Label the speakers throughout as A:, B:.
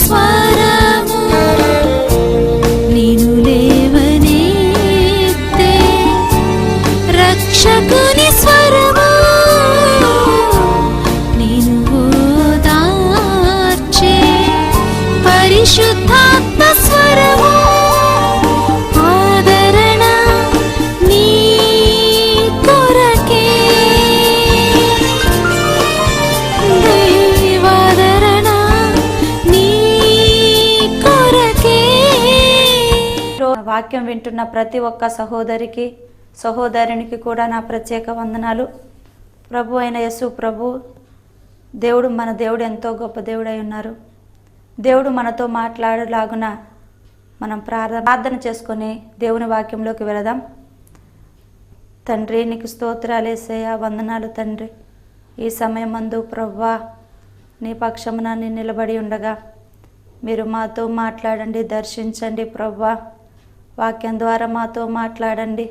A: స్వరము నిను లేవనెత్తే రక్షకుని స్వరము నిను ఓదార్చే పరిశుద్ధాత్మ స్వరము ఆదరణ నీ కొరకే దైవాదరణ నీ కొరకే.
B: వాక్యం వింటున్న ప్రతి ఒక్క సహోదరికి సహోదరునికి కూడా నా ప్రత్యేక వందనాలు. ప్రభు అయిన యేసు ప్రభు దేవుడు, మన దేవుడు ఎంతో గొప్ప దేవుడై ఉన్నారు. దేవుడు మనతో మాట్లాడలాగున మనం ప్రార్థన చేసుకొని దేవుని వాక్యంలోకి వెళదాం. తండ్రి నీకు స్తోత్రాలు యేసయ్యా, వందనాలు తండ్రి. ఈ సమయమందు ప్రభువా నీ పక్షమున నేను నిలబడి ఉండగా మీరు మాతో మాట్లాడండి, దర్శించండి ప్రభువా. వాక్యం ద్వారా మాతో మాట్లాడండి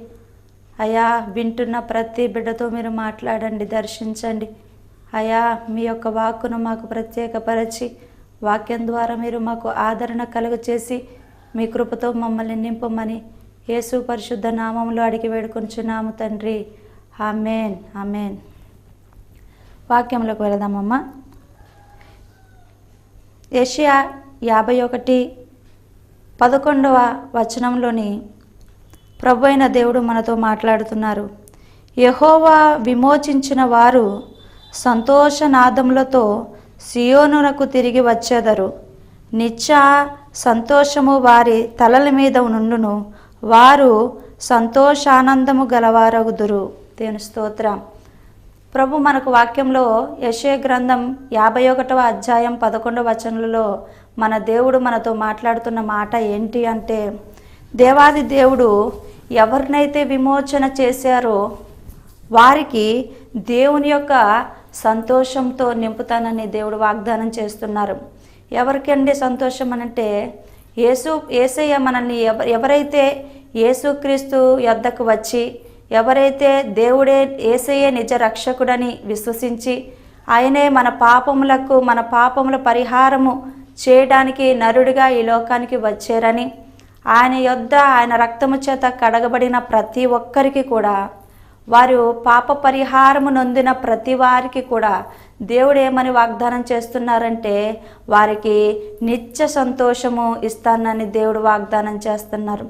B: అయ్యా. వింటున్న ప్రతి బిడ్డతో మీరు మాట్లాడండి, దర్శించండి అయ్యా. మీ యొక్క వాక్కును మాకు ప్రత్యేకపరచి వాక్యం ద్వారా మీరు మాకు ఆదరణ కలుగ చేసి మీ కృపతో మమ్మల్ని నింపమని యేసు పరిశుద్ధ నామంలో అడిగి వేడుకొంచున్నాము తండ్రి. ఆమేన్, ఆమేన్. వాక్యంలోకి వెళదామమ్మా. యెషయా 51:11 వచనంలోని ప్రభు అయిన దేవుడు మనతో మాట్లాడుతున్నారు. యెహోవా విమోచించిన వారు సంతోషనాదములతో సియోనునకు తిరిగి వచ్చేదరు. నిత్య సంతోషము వారి తలల మీద నుండును, వారు సంతోషానందము గలవారగుదురు. దేవుని స్తోత్రం. ప్రభు మనకు వాక్యంలో యెషయా గ్రంథం 51:11 వచనంలో మన దేవుడు మనతో మాట్లాడుతున్న మాట ఏంటి అంటే, దేవాది దేవుడు ఎవరినైతే విమోచన చేశారో వారికి దేవుని యొక్క సంతోషంతో నింపుతానని దేవుడు వాగ్దానం చేస్తున్నారు. ఎవరికండి సంతోషం అనంటే, యేసయ్య మనల్ని ఎవరైతే యేసుక్రీస్తు యొద్దకు వచ్చి ఎవరైతే దేవుడే యేసయ్యే నిజ రక్షకుడని విశ్వసించి ఆయనే మన పాపముల పరిహారము చేయడానికి నరుడిగా ఈ లోకానికి వచ్చారని, ఆయన యొద్ద ఆయన రక్తము చేత కడగబడిన ప్రతి ఒక్కరికి కూడా, వారు పాప పరిహారము నొందిన ప్రతి వారికి కూడా దేవుడు ఏమని వాగ్దానం చేస్తున్నారంటే, వారికి నిత్య సంతోషము ఇస్తానని దేవుడు వాగ్దానం చేస్తున్నారు.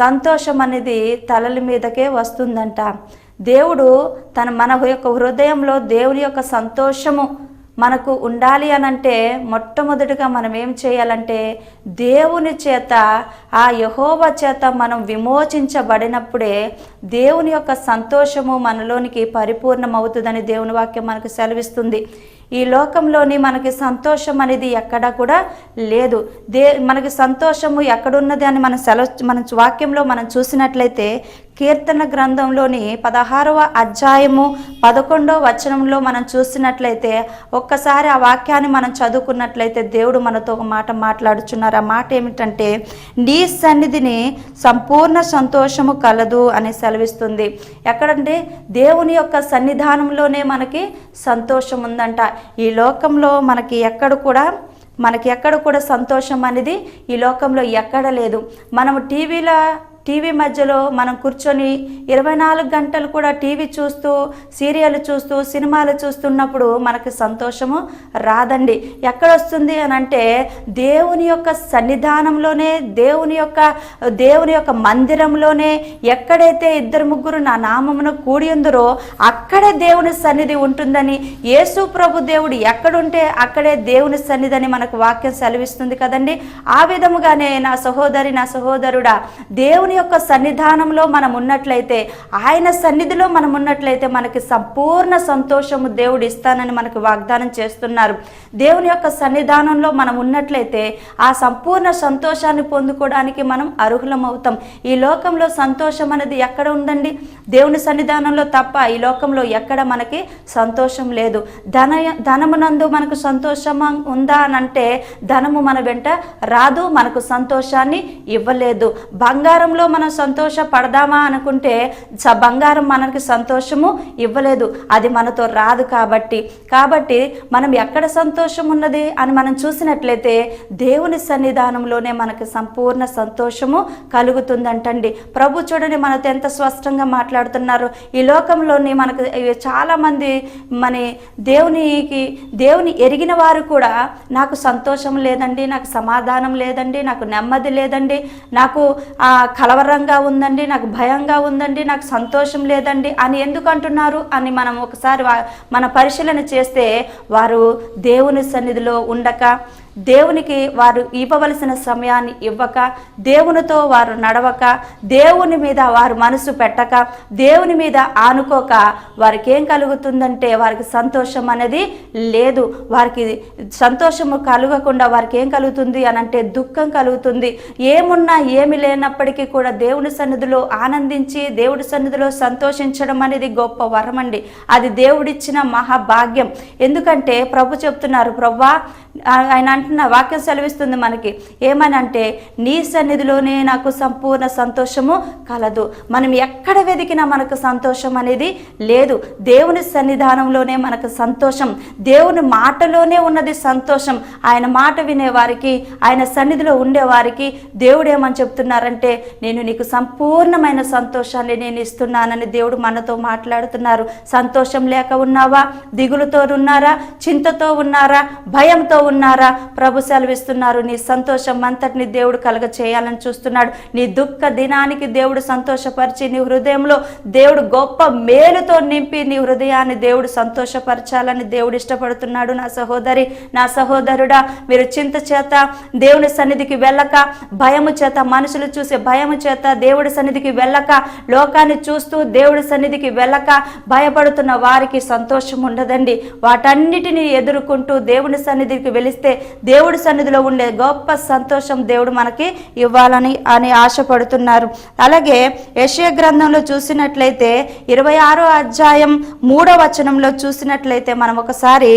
B: సంతోషం అనేది తలల మీదకే వస్తుందంట. దేవుడు మన యొక్క హృదయంలో దేవుని యొక్క సంతోషము మనకు ఉండాలి అనంటే మొట్టమొదటిగా మనం ఏం చేయాలంటే, దేవుని చేత, ఆ యెహోవా చేత మనం విమోచించబడినప్పుడే దేవుని యొక్క సంతోషము మనలోనికి పరిపూర్ణమవుతుందని దేవుని వాక్యం మనకు సెలవిస్తుంది. ఈ లోకంలోని మనకి సంతోషం అనేది ఎక్కడా కూడా లేదు. మనకి సంతోషము ఎక్కడున్నది అని మన వాక్యంలో మనం చూసినట్లయితే, కీర్తన గ్రంథంలోని 16వ అధ్యాయము 11వ వచనంలో మనం చూసినట్లయితే, ఒక్కసారి ఆ వాక్యాన్ని మనం చదువుకున్నట్లయితే దేవుడు మనతో ఒక మాట మాట్లాడుచున్నారు. ఆ మాట ఏమిటంటే, నీ సన్నిధిని సంపూర్ణ సంతోషము కలదు అని సెలవిస్తుంది. ఎక్కడంటే దేవుని యొక్క సన్నిధానంలోనే మనకి సంతోషం ఉందంట. ఈ లోకంలో మనకి ఎక్కడ కూడా సంతోషం అనేది ఈ లోకంలో ఎక్కడ లేదు. మనము టీవీ మధ్యలో మనం కూర్చొని 24 గంటలు కూడా టీవీ చూస్తూ, సీరియల్ చూస్తూ, సినిమాలు చూస్తున్నప్పుడు మనకి సంతోషము రాదండి. ఎక్కడొస్తుంది అని అంటే, దేవుని యొక్క సన్నిధానంలోనే, దేవుని యొక్క మందిరంలోనే, ఎక్కడైతే 2-3 నా నామమును కూడి ఉందరో అక్కడే దేవుని సన్నిధి ఉంటుందని, యేసు ప్రభు దేవుడు ఎక్కడుంటే అక్కడే దేవుని సన్నిధిని మనకు వాక్యం సెలవిస్తుంది కదండి. ఆ విధముగానే నా సహోదరి, నా సహోదరుడా, దేవుని యొక్క సన్నిధానంలో మనం ఉన్నట్లయితే, ఆయన సన్నిధిలో మనం ఉన్నట్లయితే మనకి సంపూర్ణ సంతోషము దేవుడు ఇస్తానని మనకు వాగ్దానం చేస్తున్నారు. దేవుని యొక్క సన్నిధానంలో మనం ఉన్నట్లయితే ఆ సంపూర్ణ సంతోషాన్ని పొందుకోవడానికి మనం అర్హులం అవుతాం. ఈ లోకంలో సంతోషం అనేది ఎక్కడ ఉందండి? దేవుని సన్నిధానంలో తప్ప ఈ లోకంలో ఎక్కడ మనకి సంతోషం లేదు. ధనమునందు మనకు సంతోషం ఉందా అనంటే, ధనము మన వెంట రాదు, మనకు సంతోషాన్ని ఇవ్వలేదు. బంగారంలో మనం సంతోషపడదామా అనుకుంటే బంగారం మనకి సంతోషము ఇవ్వలేదు, అది మనతో రాదు. కాబట్టి మనం ఎక్కడ సంతోషం ఉన్నది అని మనం చూసినట్లయితే దేవుని సన్నిధానంలోనే మనకి సంపూర్ణ సంతోషము కలుగుతుందంటండి. ప్రభు చూడండి మనతో ఎంత స్పష్టంగా మాట్లాడుతున్నారు. ఈ లోకంలోని మనకు చాలా మంది దేవుని ఎరిగిన వారు కూడా నాకు సంతోషం లేదండి, నాకు సమాధానం లేదండి, నాకు నెమ్మది లేదండి, నాకు కలవరంగా ఉందండి, నాకు భయంగా ఉందండి, నాకు సంతోషం లేదండి అని ఎందుకు అంటున్నారు అని మనం ఒకసారి మన పరిశీలన చేస్తే వారు దేవుని సన్నిధిలో ఉండక, దేవునికి వారు ఇవ్వవలసిన సమయాన్ని ఇవ్వక, దేవునితో వారు నడవక, దేవుని మీద వారు మనసు పెట్టక, దేవుని మీద ఆనుకోక వారికి ఏం కలుగుతుందంటే వారికి సంతోషం అనేది లేదు. వారికి సంతోషము కలగకుండా వారికి ఏం కలుగుతుంది అని అంటే దుఃఖం కలుగుతుంది. ఏమున్నా ఏమి లేనప్పటికీ కూడా దేవుని సన్నిధిలో ఆనందించి దేవుడి సన్నిధిలో సంతోషించడం అనేది గొప్ప వరం అండి. అది దేవుడిచ్చిన మహాభాగ్యం. ఎందుకంటే ప్రభు చెప్తున్నారు, ప్రభువా ఆయన అంటున్న వాక్యం సెలవిస్తుంది మనకి ఏమనంటే, నీ సన్నిధిలోనే నాకు సంపూర్ణ సంతోషము కలదు. మనం ఎక్కడ వెతికినా మనకు సంతోషం అనేది లేదు. దేవుని సన్నిధానంలోనే మనకు సంతోషం, దేవుని మాటలోనే ఉన్నది సంతోషం. ఆయన మాట వినేవారికి, ఆయన సన్నిధిలో ఉండేవారికి దేవుడు ఏమని చెప్తున్నారంటే, నేను నీకు సంపూర్ణమైన సంతోషాన్ని నేను ఇస్తున్నానని దేవుడు మనతో మాట్లాడుతున్నారు. సంతోషం లేక ఉన్నావా? దిగులుతో ఉన్నారా? చింతతో ఉన్నారా? భయంతో ఉన్నారా? ప్రభు సెలవిస్తున్నారు, నీ సంతోషం అంతటిని దేవుడు కలగ చేయాలని చూస్తున్నాడు. నీ దుఃఖ దినానికి దేవుడు సంతోషపరిచి నీ హృదయంలో దేవుడు గొప్ప మేలుతో నింపి నీ హృదయాన్ని దేవుడు సంతోషపరచాలని దేవుడు ఇష్టపడుతున్నాడు. నా సహోదరి, నా సహోదరుడా, మీరు చింత చేత దేవుని సన్నిధికి వెళ్ళక, భయము చేత, మనుషులు చూసే భయము చేత దేవుడి సన్నిధికి వెళ్ళక, లోకాన్ని చూస్తూ దేవుడి సన్నిధికి వెళ్ళక భయపడుతున్న వారికి సంతోషం ఉండదండి. వాటన్నిటిని ఎదుర్కొంటూ దేవుని సన్నిధికి వెళిస్తే దేవుడి సన్నిధిలో ఉండే గొప్ప సంతోషం దేవుడు మనకి ఇవ్వాలని ఆశపడుతున్నారు. అలాగే యెషయా గ్రంథంలో చూసినట్లయితే 26వ అధ్యాయం 3వ వచనంలో చూసినట్లయితే మనం ఒకసారి,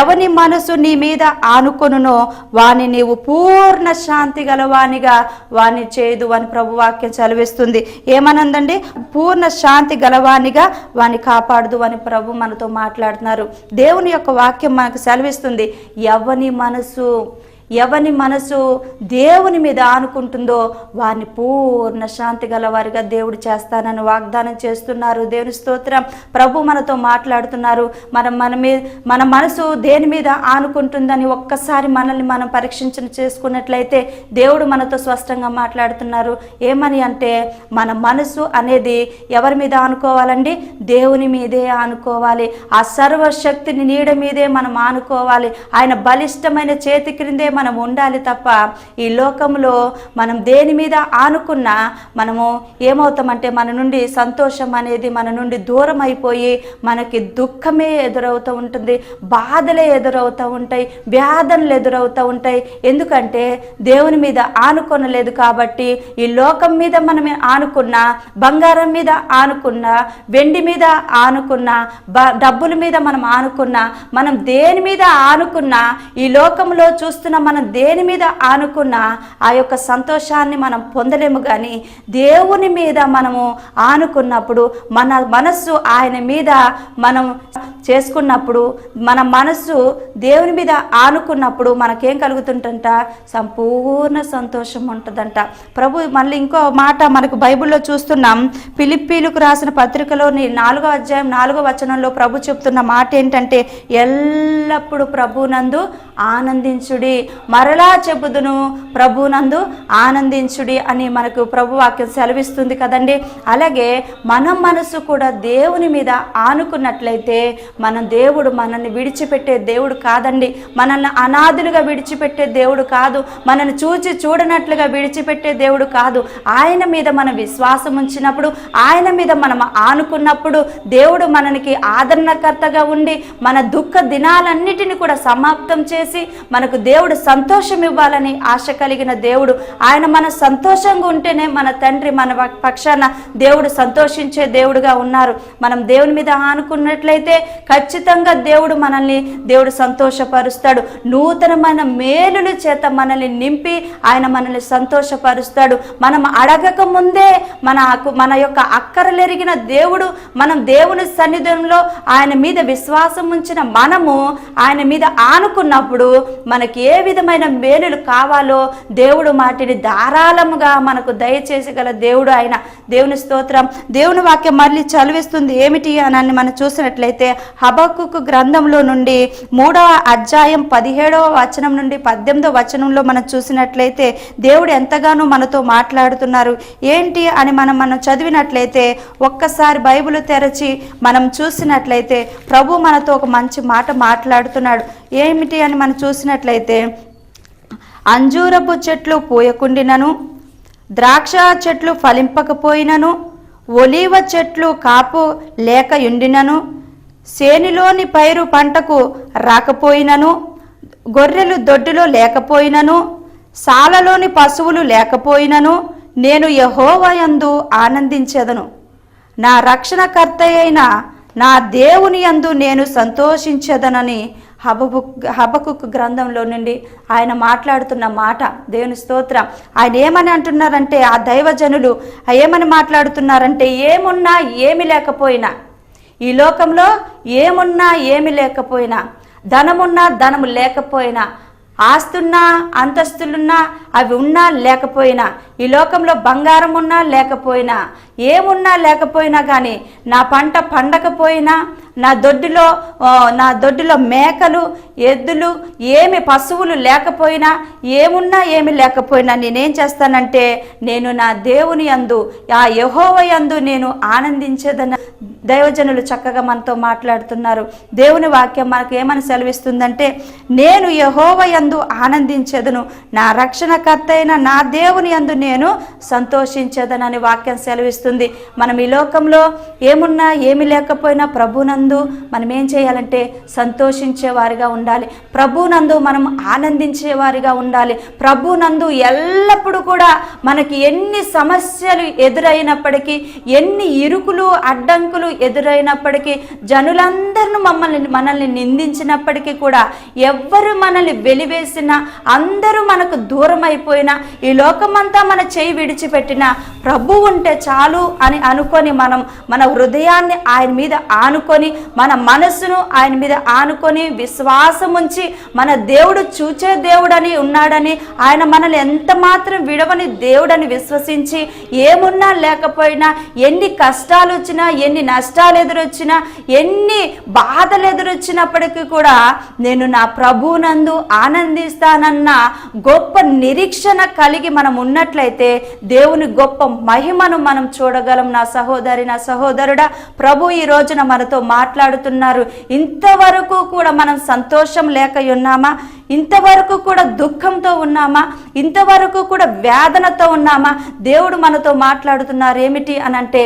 B: ఎవని మనసు నీ మీద ఆనుకొనునో వాని నీవు పూర్ణ శాంతి గలవానిగా వాని చేయదు అని ప్రభు వాక్యం చదివిస్తుంది. ఏమనందండి? పూర్ణ శాంతి గలవానిగా వాని కాపాడదు అని ప్రభు మనతో మాట్లాడుతున్నారు. దేవుని యొక్క వాక్యం మనకు సెలవిస్తుంది, ఎవని మనసు దేవుని మీద ఆనుకుంటుందో వారిని పూర్ణ శాంతి గల వారిగా దేవుడు చేస్తానని వాగ్దానం చేస్తున్నారు. దేవుని స్తోత్రం. ప్రభు మనతో మాట్లాడుతున్నారు. మన మనసు దేని మీద ఆనుకుంటుందని ఒక్కసారి మనల్ని మనం చేసుకున్నట్లయితే దేవుడు మనతో స్పష్టంగా మాట్లాడుతున్నారు. ఏమని అంటే, మన మనసు అనేది ఎవరి మీద ఆనుకోవాలండి? దేవుని మీదే ఆనుకోవాలి. ఆ సర్వశక్తిని నీడ మీదే మనం ఆనుకోవాలి. ఆయన బలిష్టమైన చేతి క్రిందే మనం ఉండాలి తప్ప ఈ లోకంలో మనం దేని మీద ఆనుకున్నా మనము ఏమవుతామంటే, మన నుండి సంతోషం అనేది మన నుండి దూరం అయిపోయి మనకి దుఃఖమే ఎదురవుతూ ఉంటుంది, బాధలే ఎదురవుతూ ఉంటాయి, వ్యాధనలు ఎదురవుతూ ఉంటాయి. ఎందుకంటే దేవుని మీద ఆనుకొనలేదు కాబట్టి. ఈ లోకం మీద మనం ఆనుకున్నా, బంగారం మీద ఆనుకున్నా, వెండి మీద ఆనుకున్నా, డబ్బుల మీద మనం ఆనుకున్నా, మనం దేని మీద ఆనుకున్నా, ఈ లోకంలో చూస్తున్న మనం దేని మీద ఆనుకున్నా ఆ యొక్క సంతోషాన్ని మనం పొందలేము. కానీ దేవుని మీద మనము ఆనుకున్నప్పుడు, మన మనస్సు ఆయన మీద మనం చేసుకున్నప్పుడు, మన మనస్సు దేవుని మీద ఆనుకున్నప్పుడు మనకేం కలుగుతుందంట? సంపూర్ణ సంతోషం ఉంటుందంట. ప్రభు మళ్ళీ ఇంకో మాట మనకు బైబిల్లో చూస్తున్నాం. ఫిలిప్పీలకు రాసిన పత్రికలోని 4వ అధ్యాయం 4వ వచనంలో ప్రభు చెప్తున్న మాట ఏంటంటే, ఎల్లప్పుడూ ప్రభునందు ఆనందించుడి. మరలా చెబుదును, ప్రభునందు ఆనందించుడి అని మనకు ప్రభు వాక్యం సెలవిస్తుంది కదండి. అలాగే మన మనసు కూడా దేవుని మీద ఆనుకున్నట్లయితే దేవుడు మనల్ని విడిచిపెట్టే దేవుడు కాదండి. మనల్ని అనాథులుగా విడిచిపెట్టే దేవుడు కాదు. మనల్ని చూడనట్లుగా విడిచిపెట్టే దేవుడు కాదు. ఆయన మీద మనం విశ్వాసం ఉంచినప్పుడు, ఆయన మీద మనం ఆనుకున్నప్పుడు దేవుడు మనకి ఆదరణకర్తగా ఉండి మన దుఃఖ దినాలన్నిటిని కూడా సమాప్తం చేసి చేసి మనకు దేవుడు సంతోషం ఇవ్వాలని ఆశ కలిగిన దేవుడు. ఆయన మన సంతోషంగా ఉంటేనే మన తండ్రి మన పక్షాన దేవుడు సంతోషించే దేవుడుగా ఉన్నారు. మనం దేవుని మీద ఆనుకున్నట్లయితే ఖచ్చితంగా దేవుడు సంతోషపరుస్తాడు. నూతనమైన మేలుల చేత మనల్ని నింపి ఆయన మనల్ని సంతోషపరుస్తాడు. మనం అడగక ముందే మన యొక్క అక్కరలెరిగిన దేవుడు, మనం దేవుని సన్నిధిలో ఆయన మీద విశ్వాసం ఉంచిన మనము ఆయన మీద ఆనుకున్నప్పుడు మనకి ఏ విధమైన మేలులు కావాలో దేవుడు మాటిని ధారాళముగా మనకు దయచేసగల దేవుడు ఆయన. దేవుని స్తోత్రం. దేవుని వాక్యం మళ్ళీ చదివిస్తుంది ఏమిటి అని మనం చూసినట్లయితే హబక్కుకు గ్రంథంలో నుండి 3వ అధ్యాయం 17వ వచనం నుండి 18వ వచనంలో మనం చూసినట్లయితే దేవుడు ఎంతగానో మనతో మాట్లాడుతున్నారు. ఏంటి అని మనం చదివినట్లయితే ఒక్కసారి బైబిల్ తెరచి మనం చూసినట్లయితే ప్రభు మనతో ఒక మంచి మాట మాట్లాడుతున్నాడు. ఏమిటి అని మనం చూసినట్లయితే అంజూరపు చెట్లు పూయకుండినను, ద్రాక్ష చెట్లు ఫలింపకపోయినను, ఒలీవ చెట్లు కాపు లేకయుండినను, సేనిలోని పైరు పంటకు రాకపోయినను, గొర్రెలు దొడ్డిలో లేకపోయినను, సాలలోని పశువులు లేకపోయినను, నేను యెహోవా యందు ఆనందించెదను. నా రక్షణకర్త అయిన నా దేవుని యందు నేను సంతోషించెదనని హబక్కుకు గ్రంథంలో నుండి ఆయన మాట్లాడుతున్న మాట. దేవుని స్తోత్రం. ఆయన ఏమని అంటున్నారంటే, ఆ దైవజనులు ఏమని మాట్లాడుతున్నారంటే, ఏమున్నా ఏమి లేకపోయినా, ఈ లోకంలో ఏమున్నా ఏమి లేకపోయినా, ధనమున్నా ధనము లేకపోయినా, ఆస్తున్నా అంతస్తులున్నా అవి ఉన్నా లేకపోయినా, ఈ లోకంలో బంగారం ఉన్నా లేకపోయినా, ఏమున్నా లేకపోయినా కానీ, నా పంట పండకపోయినా, నా దొడ్డిలో మేకలు ఎద్దులు ఏమి పశువులు లేకపోయినా, ఏమున్నా ఏమి లేకపోయినా నేనేం చేస్తానంటే నేను నా దేవుని యందు ఆ యెహోవా యందు నేను ఆనందించేదన్న దైవజనులు చక్కగా మనతో మాట్లాడుతున్నారు. దేవుని వాక్యం మనకు ఏమని సెలవిస్తుందంటే, నేను యెహోవా యందు ఆనందించేదను, నా రక్షణకర్త అయిన నా దేవుని యందు నేను సంతోషించేదనని వాక్యం సెలవిస్తుంది. మనం ఈ లోకంలో ఏమున్నా ఏమి లేకపోయినా ప్రభునందు మనం ఏం చేయాలంటే సంతోషించే వారిగా ఉండాలి. ప్రభునందు మనం ఆనందించే వారిగా ఉండాలి. ప్రభునందు ఎల్లప్పుడూ కూడా మనకి ఎన్ని సమస్యలు ఎదురైనప్పటికీ, ఎన్ని ఇరుకులు అడ్డంకులు ఎదురైనప్పటికీ, జనులందరూ మనల్ని నిందించినప్పటికీ కూడా, ఎవ్వరు మనల్ని వెలివేసినా, అందరూ మనకు దూరం అయిపోయినా, ఈ లోకమంతా మన చేయి విడిచిపెట్టినా, ప్రభు ఉంటే చాలు అని అనుకొని మన హృదయాన్ని ఆయన మీద ఆనుకొని, మన మనసును ఆయన మీద ఆనుకొని విశ్వాసం ఉంచి, మన దేవుడు చూచే దేవుడని ఉన్నాడని, ఆయన మనల్ని ఎంత మాత్రం విడవని దేవుడని విశ్వసించి, ఏమున్నా లేకపోయినా, ఎన్ని కష్టాలు వచ్చినా, ఎన్ని నష్టాలు ఎదురొచ్చినా, ఎన్ని బాధలు ఎదురొచ్చినప్పటికీ కూడా నేను నా ప్రభువునందు ఆనందిస్తానన్న గొప్ప నిరీక్షణ కలిగి మనం ఉన్నట్లయితే దేవుని గొప్ప మహిమను మనం చూడగలం. నా సహోదరి, నా సహోదరుడా, ప్రభు ఈ రోజున మనతో మాట్లాడుతున్నారు. ఇంతవరకు కూడా మనం సంతోషం లేక ఉన్నామా? ఇంతవరకు కూడా దుఃఖంతో ఉన్నామా? ఇంతవరకు కూడా వేదనతో ఉన్నామా? దేవుడు మనతో మాట్లాడుతున్నారు ఏమిటి అనంటే,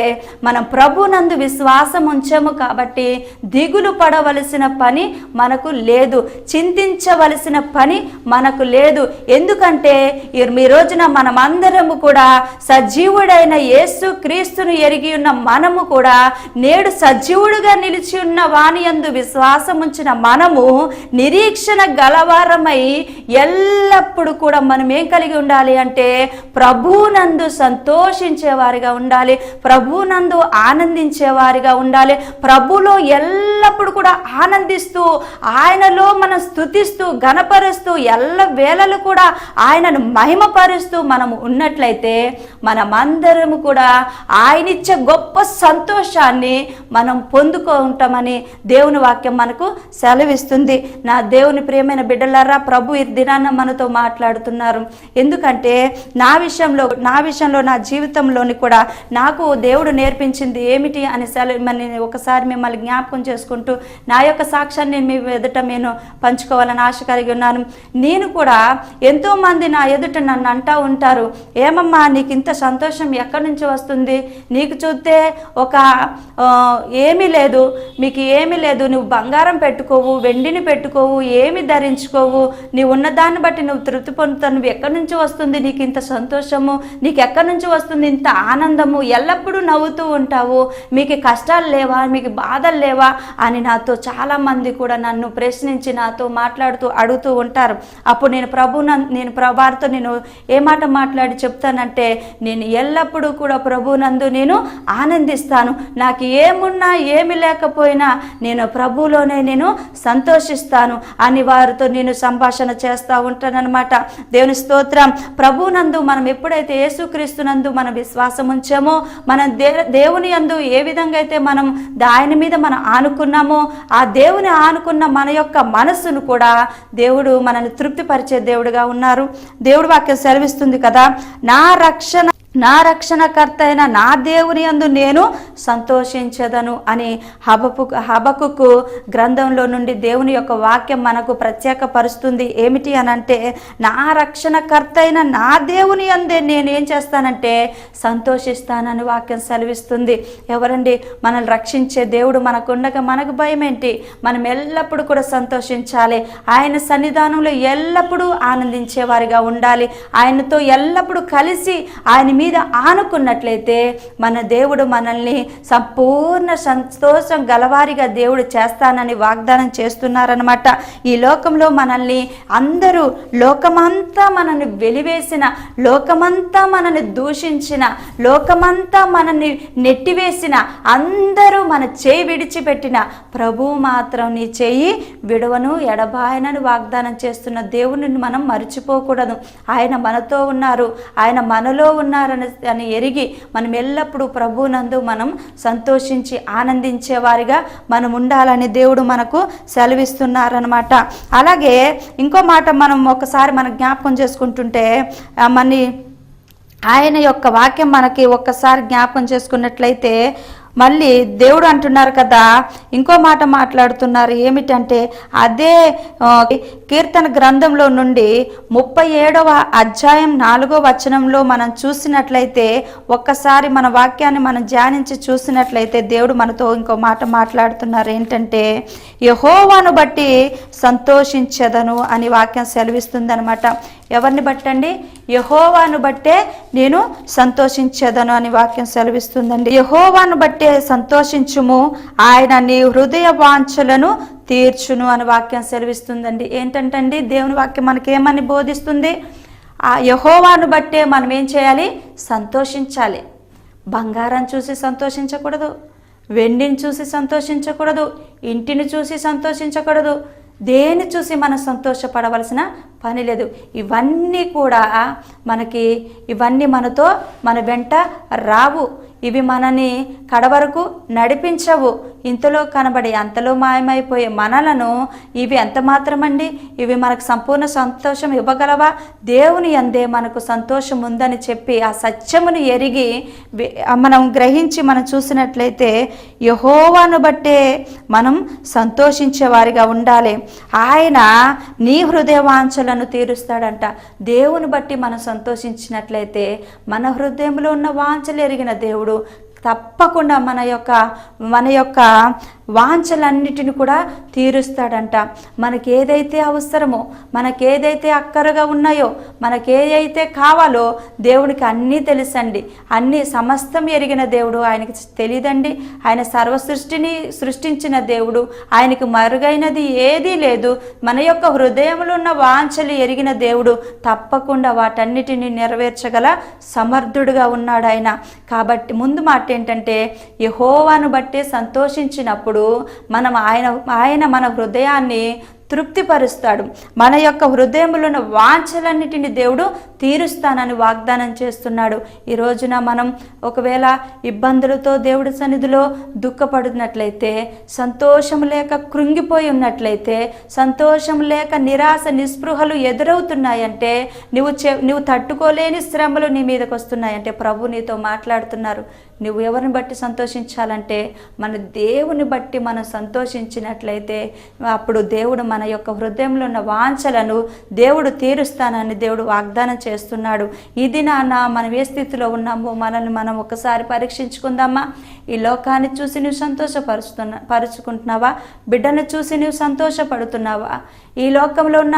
B: మనం ప్రభునందు విశ్వాసం ఉంచాము కాబట్టి దిగులు పడవలసిన పని మనకు లేదు, చింతించవలసిన పని మనకు లేదు. ఎందుకంటే ఈ రోజున మనమందరము కూడా సజీవుడైన యేసు క్రీస్తును ఎరిగి ఉన్న మనము కూడా నేడు సజీవుడుగా నిలిచి ఉన్న వాని యందు విశ్వాసం ఉంచిన మనము నిరీక్షణ గలవారమై ఎల్లప్పుడూ కూడా మనం ఏం కలిగి ఉండాలి అంటే ప్రభువునందు సంతోషించేవారిగా ఉండాలి, ప్రభువునందు ఆనందించేవారిగా ఉండాలి. ప్రభులో ఎల్లప్పుడూ కూడా ఆనందిస్తూ, ఆయనలో మనం స్తుతిస్తూ ఘనపరుస్తూ ఎల్ల వేళలు కూడా ఆయనను మహిమపరుస్తూ మనము ఉన్నట్లయితే మనమందరము కూడా ఆయనిచ్చే గొప్ప సంతోషాన్ని మనం పొందుకుంటామని దేవుని వాక్యం మనకు సెలవిస్తుంది. నా దేవుని ప్రియమైన బిడ్డలారా, ప్రభు ఈ దినాన మనతో మాట్లాడుతున్నారు. ఎందుకంటే నా విషయంలో నా జీవితంలోని కూడా నాకు దేవుడు నేర్పించింది ఏమిటి అని ఒకసారి మిమ్మల్ని జ్ఞాపకం చేసుకుంటూ నా యొక్క సాక్ష్యాన్ని మీ ఎదుట నేను పంచుకోవాలని ఆశ కలిగి ఉన్నాను. నేను కూడా ఎంతోమంది నా ఎదుట నన్ను అంటూ ఉంటారు, ఏమమ్మా నీకు ఇంత సంతోషం ఎక్కడి నుంచి వస్తుంది, నీకు చూస్తే ఏమీ లేదు, మీకు ఏమీ లేదు, నువ్వు బంగారం పెట్టుకోవు, వెండిని పెట్టుకోవు, ఏమి ధరించుకోవు, నీవు ఉన్నదాన్ని బట్టి నువ్వు తృప్తి పొందుతావు, నువ్వు ఎక్కడి నుంచి వస్తుంది నీకు ఇంత సంతోషము, నీకు ఎక్కడి నుంచి వస్తుంది ఇంత ఆనందము, ఎల్లప్పుడూ నవ్వుతూ ఉంటావు, మీకు కష్టాలు లేవా, మీకు బాధలు లేవా అని నాతో చాలామంది కూడా నన్ను ప్రశ్నించి నాతో మాట్లాడుతూ అడుగుతూ ఉంటారు. అప్పుడు నేను వారితో నేను ఏ మాట మాట్లాడి చెప్తానంటే, నేను ఎల్లప్పుడూ కూడా ప్రభువునందు నేను ఆనందిస్తాను, నాకు ఏమున్నా ఏమి లేకపోయినా నేను ప్రభువులోనే నేను సంతోషిస్తాను అని వారితో నేను సంభాషణ చేస్తూ ఉంటానన్నమాట. దేవుని స్తోత్రం. ప్రభువునందు మనం ఎప్పుడైతే యేసుక్రీస్తునందు మన విశ్వాసం ఉంచామో, మనం దేవుని యందు ఏ విధంగా అయితే మనం ఆయన మీద మనం ఆనుకున్నామో, ఆ దేవుని ఆనుకున్న మన యొక్క మనస్సును కూడా దేవుడు మనల్ని తృప్తిపరిచే దేవుడుగా ఉన్నారు. దేవుడు వాక్యం సెలవిస్తుంది కదా, నా రక్షణకర్త అయిన నా దేవుని యందు నేను సంతోషించదను అని హబకుకు గ్రంథంలో నుండి దేవుని యొక్క వాక్యం మనకు ప్రత్యేకపరుస్తుంది. ఏమిటి అనంటే, నా రక్షణకర్త అయిన నా దేవుని యందే నేనేం చేస్తానంటే సంతోషిస్తానని వాక్యం సెలవిస్తుంది. ఎవరండి? మనల్ని రక్షించే దేవుడు మనకుండగా మనకు భయం ఏంటి? మనం ఎల్లప్పుడూ కూడా సంతోషించాలి, ఆయన సన్నిధానంలో ఎల్లప్పుడూ ఆనందించేవారిగా ఉండాలి, ఆయనతో ఎల్లప్పుడూ కలిసి ఆయన మీద ఆనుకున్నట్లయితే మన దేవుడు మనల్ని సంపూర్ణ సంతోషం గలవారిగా దేవుడు చేస్తానని వాగ్దానం చేస్తున్నారనమాట. ఈ లోకంలో మనల్ని అందరూ, లోకమంతా మనల్ని వెలివేసిన, లోకమంతా మనల్ని దూషించిన, లోకమంతా మనల్ని నెట్టివేసిన, అందరూ మన చేయి విడిచిపెట్టిన, ప్రభువు మాత్రం నీ చేయి విడవను ఎడబాయనని వాగ్దానం చేస్తున్న దేవుని మనం మర్చిపోకూడదు. ఆయన మనతో ఉన్నారు, ఆయన మనలో ఉన్నారని ఎరిగి మనం ఎల్లప్పుడూ ప్రభువునందు మనం సంతోషించి ఆనందించే వారిగా మనం ఉండాలని దేవుడు మనకు సెలవిస్తున్నారనమాట. అలాగే ఇంకో మాట మనం ఒకసారి మనం జ్ఞాపకం చేసుకుంటుంటే, ఆయన యొక్క వాక్యం మనకి ఒక్కసారి జ్ఞాపకం చేసుకున్నట్లయితే మళ్ళీ దేవుడు అంటున్నారు కదా, ఇంకో మాట మాట్లాడుతున్నారు. ఏమిటంటే, అదే కీర్తన గ్రంథంలో నుండి 37వ అధ్యాయం 4వ వచనంలో మనం చూసినట్లయితే, ఒక్కసారి మన వాక్యాన్ని మనం ధ్యానించి చూసినట్లయితే దేవుడు మనతో ఇంకో మాట మాట్లాడుతున్నారు. ఏంటంటే, యెహోవాను బట్టి సంతోషించదను అని వాక్యం సెలవిస్తుంది అనమాట. ఎవరిని బట్టండి? యెహోవాను బట్టే నేను సంతోషించదను అని వాక్యం సెలవిస్తుందండి. యెహోవాను బట్టే సంతోషించుము, ఆయన నీ హృదయ వాంఛలను తీర్చును అని వాక్యం సెలవిస్తుందండి. ఏంటంటండి, దేవుని వాక్యం మనకేమని బోధిస్తుంది? ఆ యెహోవాను బట్టే మనం ఏం చేయాలి? సంతోషించాలి. బంగారం చూసి సంతోషించకూడదు, వెండిని చూసి సంతోషించకూడదు, ఇంటిని చూసి సంతోషించకూడదు, దేని చూసి మనం సంతోషపడవలసిన పని లేదు. ఇవన్నీ మనతో మన వెంట రావు, ఇవి మనని కడవరకు నడిపించవు. ఇంతలో కనబడి అంతలో మాయమైపోయే మనలను ఇవి ఎంత మాత్రమండి? ఇవి మనకు సంపూర్ణ సంతోషం ఇవ్వగలవా? దేవుని యందే మనకు సంతోషం ఉందని చెప్పి ఆ సత్యమును ఎరిగి మనం గ్రహించి మనం చూసినట్లయితే యెహోవాను బట్టే మనం సంతోషించే వారిగా ఉండాలి. ఆయన నీ హృదయ వాంఛలను తీరుస్తాడంట. దేవుని బట్టి మనం సంతోషించినట్లయితే మన హృదయంలో ఉన్న వాంఛలు ఎరిగిన దేవుడు తప్పకుండా మన యొక్క వాంఛలన్నిటిని కూడా తీరుస్తాడంట. మనకి ఏదైతే అవసరమో, మనకేదైతే అక్కరగా ఉన్నాయో, మనకేదైతే కావాలో దేవునికి అన్నీ తెలుసండి. అన్నీ సమస్తం ఎరిగిన దేవుడు. ఆయనకి తెలియదండి? ఆయన సర్వసృష్టిని సృష్టించిన దేవుడు. ఆయనకు మరుగైనది ఏదీ లేదు. మన యొక్క హృదయంలో ఉన్న వాంఛలు ఎరిగిన దేవుడు. తప్పకుండా వాటన్నిటిని నెరవేర్చగల సమర్థుడుగా ఉన్నాడు ఆయన. కాబట్టి ముందు మాట ఏంటంటే, యెహోవాను బట్టే సంతోషించినప్పుడు మనం ఆయన మన హృదయాన్ని తృప్తిపరుస్తాడు. మన యొక్క హృదయంలో ఉన్న వాంఛలన్నిటిని దేవుడు తీరుస్తానని వాగ్దానం చేస్తున్నాడు. ఈ రోజున మనం ఒకవేళ ఇబ్బందులతో దేవుడి సన్నిధిలో దుఃఖపడుతున్నట్లయితే, సంతోషం లేక కృంగిపోయి ఉన్నట్లయితే, సంతోషం లేక నిరాశ నిస్పృహలు ఎదురవుతున్నాయంటే, నువ్వు తట్టుకోలేని శ్రమలు నీ మీదకి వస్తున్నాయంటే ప్రభు నీతో మాట్లాడుతున్నారు. నువ్వు ఎవరిని బట్టి సంతోషించాలంటే మన దేవుని బట్టి మనం సంతోషించినట్లయితే అప్పుడు దేవుడు మన యొక్క హృదయంలో ఉన్న వాంఛలను దేవుడు తీరుస్తానని దేవుడు వాగ్దానం చేస్తున్నాడు. ఇది మనం ఏ స్థితిలో ఉన్నామో మనల్ని మనం ఒకసారి పరీక్షించుకుందామా? ఈ లోకాన్ని చూసి నువ్వు పరుచుకుంటున్నావా? బిడ్డను చూసి నువ్వు సంతోషపడుతున్నావా? ఈ లోకంలో ఉన్న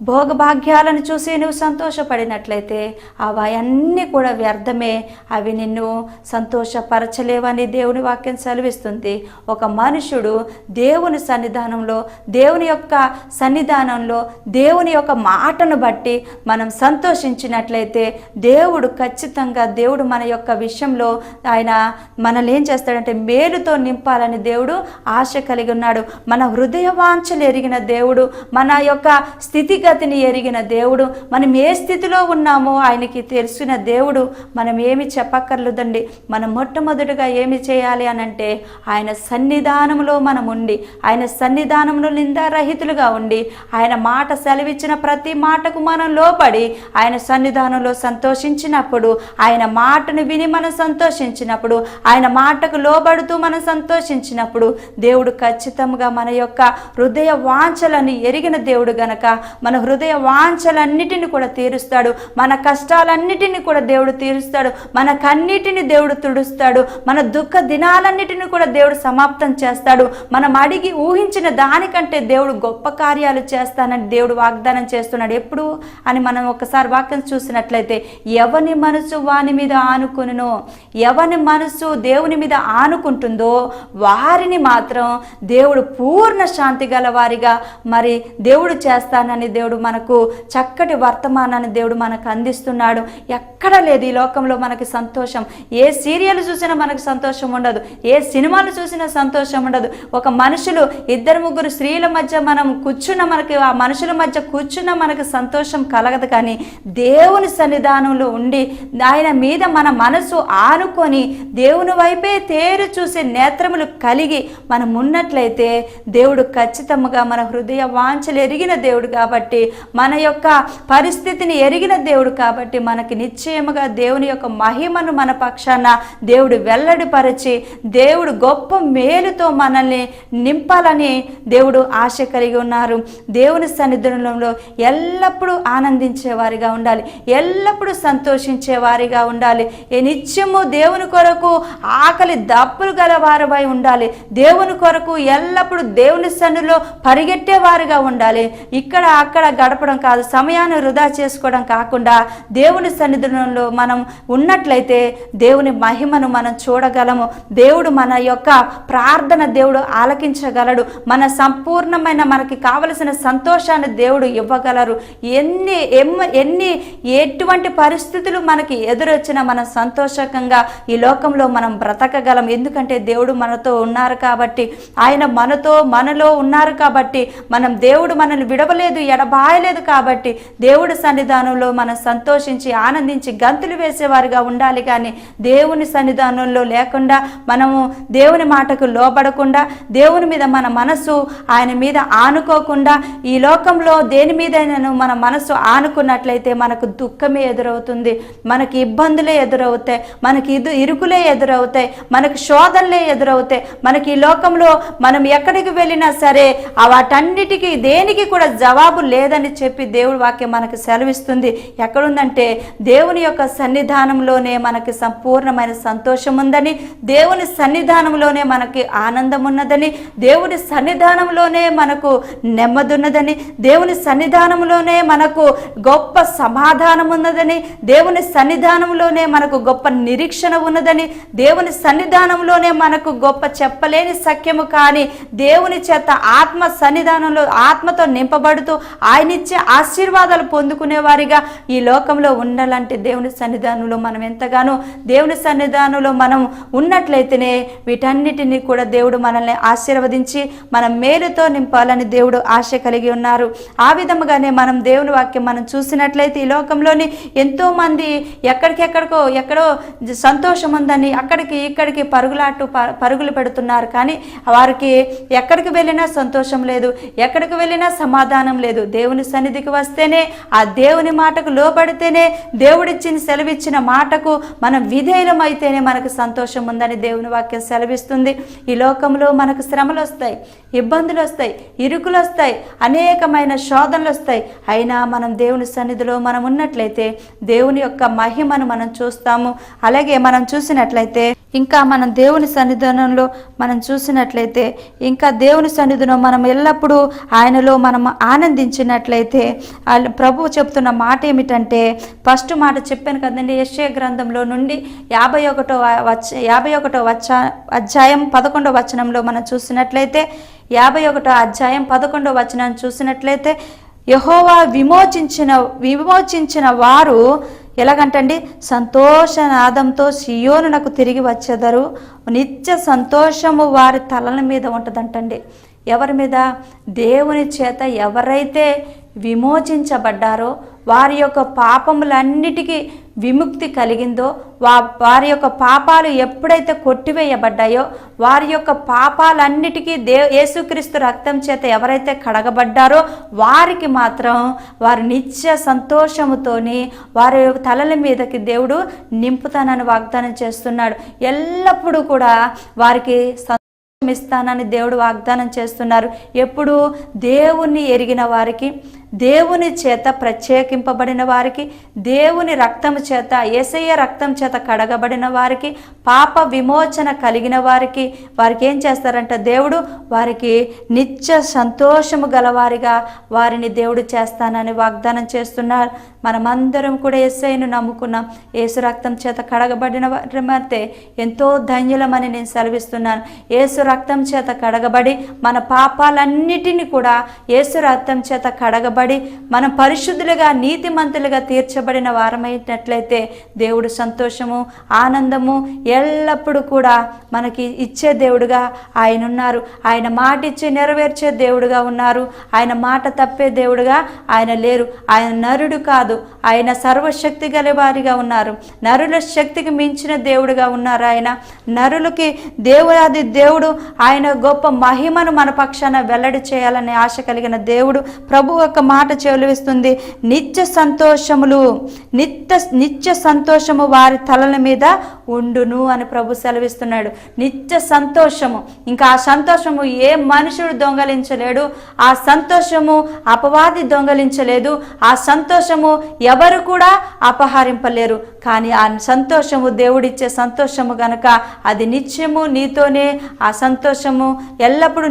B: భోగభాగ్యాలను చూసి నువ్వు సంతోషపడినట్లయితే అవన్నీ కూడా వ్యర్థమే. అవి నిన్ను సంతోషపరచలేవని దేవుని వాక్యం సెలవిస్తుంది. ఒక మనుషుడు దేవుని సన్నిధానంలో, దేవుని యొక్క సన్నిధానంలో, దేవుని యొక్క మాటను బట్టి మనం సంతోషించినట్లయితే దేవుడు ఖచ్చితంగా దేవుడు మన యొక్క విషయంలో ఆయన మనల్ని ఏం చేస్తాడంటే మేలుతో నింపాలని దేవుడు ఆశ కలిగి ఉన్నాడు. మన హృదయ వాంఛలు ఎరిగిన దేవుడు, మన యొక్క స్థితిగతిని ఎరిగిన దేవుడు, మనం ఏ స్థితిలో ఉన్నామో ఆయనకి తెలిసిన దేవుడు. మనం ఏమి చెప్పక్కర్లేదండి. మనం మొట్టమొదటిగా ఏమి చేయాలి అనంటే ఆయన సన్నిధానంలో మనం ఉండి, ఆయన సన్నిధానంలో నిందారహితులుగా ఉండి, ఆయన మాట సెలవిచ్చిన ప్రతి మాటకు మనం లోబడి ఆయన సన్నిధానంలో సంతోషించినప్పుడు, ఆయన మాటను విని మనం సంతోషించినప్పుడు, ఆయన మాటకు లోబడుతూ మనం సంతోషించినప్పుడు దేవుడు ఖచ్చితంగా మన యొక్క హృదయ వాంఛలను ఎరిగిన దేవుడు గనక మన హృదయ వాంఛలన్నిటిని కూడా తీరుస్తాడు. మన కష్టాలన్నిటిని కూడా దేవుడు తీరుస్తాడు. మన కన్నిటిని దేవుడు తుడుస్తాడు. మన దుఃఖ దినాలన్నిటిని కూడా దేవుడు సమాప్తం చేస్తాడు. మనం అడిగి ఊహించిన దానికంటే దేవుడు గొప్ప కార్యాలు చేస్తానని దేవుడు వాగ్దానం చేస్తున్నాడు. ఎప్పుడు అని మనం ఒకసారి వాక్యం చూసినట్లయితే, ఎవని మనసు వాని మీద ఆనుకునునో, ఎవని మనసు దేవుని మీద ఆనుకుంటుందో వారిని మాత్రం దేవుడు పూర్ణ శాంతి గల వారిగా మరి దేవుడు చేస్తానని దేవుడు మనకు చక్కటి వర్తమానాన్ని దేవుడు మనకు అందిస్తున్నాడు. ఎక్కడ లేదు ఈ లోకంలో మనకి సంతోషం. ఏ సీరియల్ చూసినా మనకు సంతోషం ఉండదు, ఏ సినిమాలు చూసినా సంతోషం ఉండదు. ఒక మనుషులు ఇద్దరు ముగ్గురు స్త్రీల మధ్య మనం కూర్చున్న మనకి ఆ మనుషుల మధ్య కూర్చున్న మనకు సంతోషం కలగదు. కానీ దేవుని సన్నిధానంలో ఉండి ఆయన మీద మన మనసు ఆనుకొని దేవుని వైపే తేరు చూసే నేత్రములు కలిగి మనం ఉన్నట్లయితే దేవుడు ఖచ్చితంగా మన హృదయ వాంఛలు ఎరిగిన దేవుడు కాబట్టి, మన యొక్క పరిస్థితిని ఎరిగిన దేవుడు కాబట్టి మనకి నిశ్చయముగా దేవుని యొక్క మహిమను మన పక్షాన దేవుడు వెల్లడిపరచి దేవుడు గొప్ప మేలుతో మనల్ని నింపాలని దేవుడు ఆశ కలిగి ఉన్నారు. దేవుని సన్నిధానంలో ఎల్లప్పుడూ ఆనందించేవారిగా ఉండాలి, ఎల్లప్పుడూ సంతోషించేవారిగా ఉండాలి. ఏ నిత్యము దేవుని కొరకు ఆకలి దప్పులు గల వారిపై ఉండాలి. దేవుని కొరకు ఎల్లప్పుడూ దేవుని సన్నిధిలో పరిగెట్టేవారిగా ఉండాలి. ఇక్కడ అక్కడ గడపడం కాదు, సమయాన్ని వృధా చేసుకోవడం కాకుండా దేవుని సన్నిధానంలో మనం ఉన్నట్లయితే దేవుని మహిమను మనం చూడగలము. దేవుడు మన యొక్క ప్రార్థన దేవుడు ఆలకించగలడు. మన సంపూర్ణమైన మనకి కావలసిన సంతోషాన్ని దేవుడు ఇవ్వగలరు. ఎటువంటి పరిస్థితులు మనకి ఎదురొచ్చినా మనం సంతోషకంగా ఈ లోకంలో మనం బ్రతకగలం. ఎందుకంటే దేవుడు మనతో ఉన్నారు కాబట్టి, ఆయన మనలో ఉన్నారు కాబట్టి, దేవుడు మనల్ని విడవలేదు, ఎడబాయలేదు కాబట్టి దేవుడి సన్నిధానంలో మనం సంతోషించి ఆనందించి గంతులు వేసేవారిగా ఉండాలి. కానీ దేవుని సన్నిధానంలో లేకుండా, మనము దేవుని మాటకు లోబడకుండా, దేవుని మీద మన మనసు ఆయన మీద ఆనుకోకుండా, ఈ లోకంలో దేని మీదైనా మన మనసు ఆనుకున్నట్లయితే మనకు దుఃఖమే ఎదురవుతుంది, మనకి ఇబ్బందులే ఎదురవుతాయి, మనకి ఇరుకులే ఎదురవుతాయి, మనకు శోధనలే ఎదురవుతాయి. మనకి ఈ లోకంలో మనం ఎక్కడికి వెళ్ళినా సరే వాటన్నిటికీ దేనికి కూడా జవాబు లేదని చెప్పి దేవుడి వాక్యం మనకు సెలవిస్తుంది. ఎక్కడుందంటే దేవుని యొక్క సన్నిధానంలోనే మనకి సంపూర్ణమైన సంతోషం ఉందని, దేవుని సన్నిధానంలోనే మనకి ఆనందం ఉన్నదని, దేవుని సన్నిధానంలోనే మనకు నెమ్మది ఉన్నదని, దేవుని సన్నిధానంలోనే మనకు గొప్ప సమాధానం ఉన్నదని, దేవుని సన్నిధానంలోనే మనకు గొప్ప నిరీక్షణ ఉన్నదని, దేవుని సన్నిధానంలోనే మనకు గొప్ప చెప్పలేని సఖ్యము కానీ దేవుని చేత ఆత్మ సన్నిధానంలో ఆత్మతో నింపబడుతూ ఆయనిచ్చే ఆశీర్వాదాలు పొందుకునే వారిగా ఈ లోకంలో ఉండాలంటే దేవుని సన్నిధానంలో మనం ఎంతగానో దేవుని సన్నిధానంలో మనం ఉన్నట్లయితేనే వీటన్నిటినీ కూడా దేవుడు మనల్ని ఆశీర్వదించి మన మేలుతో నింపాలని దేవుడు ఆశ కలిగి ఉన్నారు. ఆ విధముగానే మనం దేవుని వాక్యం మనం చూసినట్లయితే ఈ లోకంలోని ఎంతోమంది ఎక్కడో సంతోషం ఉందని అక్కడికి ఇక్కడికి పరుగులు పెడుతున్నారు. కానీ వారికి ఎక్కడికి వెళ్ళినా సంతోషం లేదు, ఎక్కడికి వెళ్ళినా సమాధానం లేదు. దేవుని సన్నిధికి వస్తేనే, ఆ దేవుని మాటకు లోబడితేనే, దేవుడిచ్చిన సెలవిచ్చిన మాటకు మనం విధేయులం అయితేనే మనకు సంతోషం ఉందని దేవుని వాక్యం సెలవిస్తుంది. ఈ లోకంలో మనకు శ్రమలు వస్తాయి, ఇబ్బందులు వస్తాయి, ఇరుకులు వస్తాయి, అనేకమైన శోధనలు వస్తాయి. అయినా మనం దేవుని సన్నిధిలో మనం ఉన్నట్లయితే దేవుని యొక్క మహిమను మనం చూస్తాము. అలాగే మనం చూసినట్లయితే ఇంకా మనం దేవుని సన్నిధానంలో మనం చూసినట్లయితే ఇంకా దేవుని సన్నిధిలో మనం ఎల్లప్పుడూ ఆయనలో మనం ఆనందించినట్లయితే ప్రభువు చెప్తున్న మాట ఏమిటంటే, ఫస్ట్ మాట చెప్పాను కదండి, యెషయా గ్రంథంలో నుండి 51వ అధ్యాయం 11వ వచనంలో మనం చూసినట్లయితే 51వ అధ్యాయం 11వ వచనం చూసినట్లయితే యెహోవా విమోచించిన వారు ఎలాగంటండి, సంతోషనాదంతో సియోనునకు తిరిగి వచ్చేదరు, నిత్య సంతోషము వారి తలల మీద ఉంటుందంటండి. ఎవరి మీద? దేవుని చేత ఎవరైతే విమోచించబడ్డారో, వారి యొక్క పాపములన్నిటికీ విముక్తి కలిగిందో, వారి యొక్క పాపాలు ఎప్పుడైతే కొట్టివేయబడ్డాయో, వారి యొక్క పాపాలన్నిటికీ యేసుక్రీస్తు రక్తం చేత ఎవరైతే కడగబడ్డారో వారికి మాత్రం వారి నిత్య సంతోషముతోని వారి తలల మీదకి దేవుడు నింపుతానని వాగ్దానం చేస్తున్నాడు. ఎల్లప్పుడూ కూడా వారికి ఇస్తానని దేవుడు వాగ్దానం చేస్తున్నారు. ఎప్పుడు? దేవుణ్ణి ఎరిగిన వారికి, దేవుని చేత ప్రత్యేకింపబడిన వారికి, దేవుని రక్తము చేత, యేసయ్య రక్తం చేత కడగబడిన వారికి, పాప విమోచన కలిగిన వారికి ఏం చేస్తారంట? దేవుడు వారికి నిత్య సంతోషము గలవారిగా వారిని దేవుడు చేస్తానని వాగ్దానం చేస్తున్నారు. మనమందరం కూడా యేసయ్యను నమ్ముకున్నాం. యేసు రక్తం చేత కడగబడిన వారి ఎంతో ధన్యులమని నేను సెలవిస్తున్నాను. యేసు రక్తం చేత కడగబడి మన పాపాలన్నిటినీ కూడా యేసు రక్తం చేత కడగబడి మనం పరిశుద్ధులుగా నీతిమంతులుగా తీర్చబడిన వారమైనట్లయితే దేవుడు సంతోషము, ఆనందము ఎల్లప్పుడూ కూడా మనకి ఇచ్చే దేవుడుగా ఆయన ఉన్నారు. ఆయన మాట ఇచ్చి నెరవేర్చే దేవుడుగా ఉన్నారు. ఆయన మాట తప్పే దేవుడుగా ఆయన లేరు. ఆయన నరుడు కాదు, ఆయన సర్వశక్తి గలవారిగా ఉన్నారు. నరుల శక్తికి మించిన దేవుడుగా ఉన్నారు. ఆయన నరులకి దేవుడు ఆయన గొప్ప మహిమను మన పక్షాన వెల్లడి చేయాలనే ఆశ కలిగిన దేవుడు. ప్రభు యొక్క మాట చెలివిస్తుంది, నిత్య సంతోషము వారి తలల మీద ఉండును అని ప్రభు సెలవిస్తున్నాడు. నిత్య సంతోషము, ఇంకా ఆ సంతోషము ఏ మనుషుడు దొంగలించలేడు. ఆ సంతోషము అపవాది దొంగలించలేదు. ఆ సంతోషము ఎవరు కూడా అపహరింపలేరు. కానీ ఆ సంతోషము దేవుడిచ్చే సంతోషము గనక అది నిత్యము నీతోనే, ఆ సంతోషము ఎల్లప్పుడూ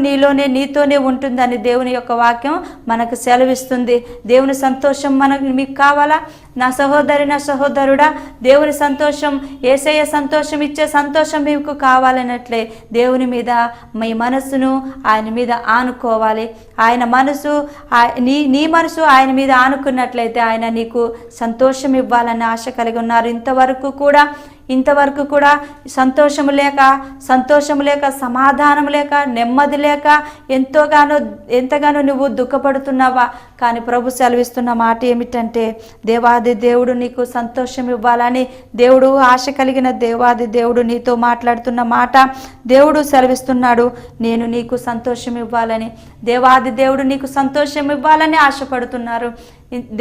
B: నీతోనే ఉంటుందని దేవుని యొక్క వాక్యం మనకు సెలవిస్తుంది. దేవుని సంతోషం మీకు కావాలా? నా సహోదరి, నా సహోదరుడా, దేవుని సంతోషం, యేసయ్య సంతోషం ఇచ్చే సంతోషం మీకు కావాలన్నట్లే దేవుని మీద మీ మనసును ఆయన మీద ఆనుకోవాలి. ఆయన మనసు నీ మనసు ఆయన మీద ఆనుకున్నట్లయితే ఆయన నీకు సంతోషం ఇవ్వాలని ఆశ కలిగి ఉన్నారు. ఇంతవరకు కూడా సంతోషము లేక సమాధానం లేక నెమ్మది లేక ఎంతగానో నువ్వు దుఃఖపడుతున్నావా? కానీ ప్రభు సెలవిస్తున్న మాట ఏమిటంటే, దేవాది దేవుడు నీకు సంతోషం ఇవ్వాలని దేవుడు ఆశ కలిగిన దేవాది దేవుడు నీతో మాట్లాడుతున్న మాట దేవుడు సెలవిస్తున్నాడు. నేను నీకు సంతోషం ఇవ్వాలని, దేవాది దేవుడు నీకు సంతోషం ఇవ్వాలని ఆశపడుతున్నారు.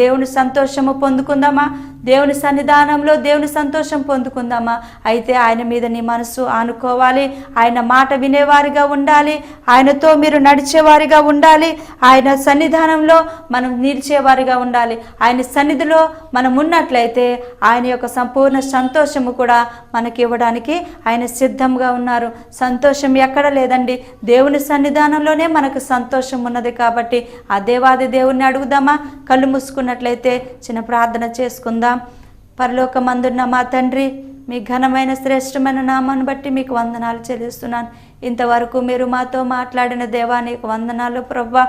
B: దేవుని సంతోషము పొందుకుందామా? దేవుని సన్నిధానంలో దేవుని సంతోషం పొందుకుందామా? అయితే ఆయన మీద నీ మనసు ఆనుకోవాలి. ఆయన మాట వినేవారిగా ఉండాలి. ఆయనతో మీరు నడిచేవారిగా ఉండాలి. ఆయన సన్నిధానంలో మనం నిలిచేవారిగా ఉండాలి. ఆయన సన్నిధిలో మనం ఉన్నట్లయితే ఆయన యొక్క సంపూర్ణ సంతోషము కూడా మనకి ఇవ్వడానికి ఆయన సిద్ధంగా ఉన్నారు. సంతోషం ఎక్కడ లేదండి, దేవుని సన్నిధానంలోనే మనకు సంతోషం ఉన్నది. కాబట్టి ఆ దేవాది దేవుణ్ణి అడుగుదామా? కళ్ళు మూసుకున్నట్లయితే చిన్న ప్రార్థన చేసుకుందాం. పరలోకమందున్న మా తండ్రి, మీ ఘనమైన శ్రేష్టమైన నామాన్ని బట్టి మీకు వందనాలు చెల్లిస్తున్నాను. ఇంతవరకు మీరు మాతో మాట్లాడిన దేవా నీకు వందనాలు ప్రభువా.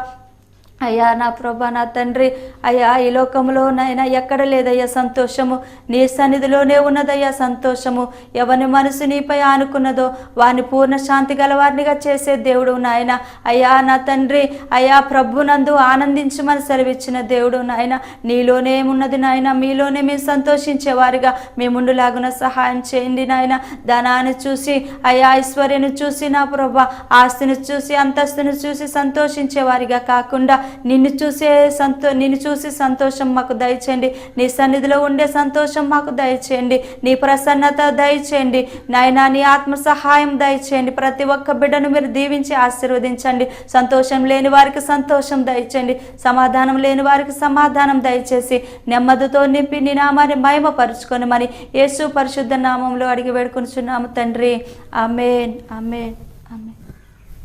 B: అయ్యా నా ప్రభా నా తండ్రి, అయ్యా ఈ లోకంలో నైనా ఎక్కడ లేదయ్యా సంతోషము, నీ సన్నిధిలోనే ఉన్నదయ్యా సంతోషము. ఎవరి మనసు నీపై ఆనుకున్నదో వారిని పూర్ణ శాంతి గలవారినిగా చేసే దేవుడు నాయన. అయ్యా నా తండ్రి, అయ్యా ప్రభునందు ఆనందించమని సెలవిచ్చిన దేవుడు నాయన. నీలోనే ఉన్నది నాయన, మీలోనే మేము సంతోషించేవారిగా మేముండులాగున సహాయం చేయండి నాయన. ధనాన్ని చూసి, అయ్యా ఐశ్వర్యను చూసి నా ప్రభా, ఆస్తిని చూసి అంతస్తును చూసి సంతోషించేవారిగా కాకుండా నిన్ను చూసి సంతోషం మాకు దయచేయండి. నీ సన్నిధిలో ఉండే సంతోషం మాకు దయచేయండి. నీ ప్రసన్నత దయచేయండి నాయనా. నీ ఆత్మ సహాయం దయచేయండి. ప్రతి ఒక్క బిడ్డను మీరు దీవించి ఆశీర్వదించండి. సంతోషం లేని వారికి సంతోషం దయచేయండి. సమాధానం లేని వారికి సమాధానం దయచేసి నెమ్మదితో నింపి నీ నామాన్ని మహిమపరుచుకొని మరి యేసు పరిశుద్ధ నామంలో అడిగి వేడుకొనుచున్నాము తండ్రి. ఆమేన్, ఆమేన్, ఆమేన్.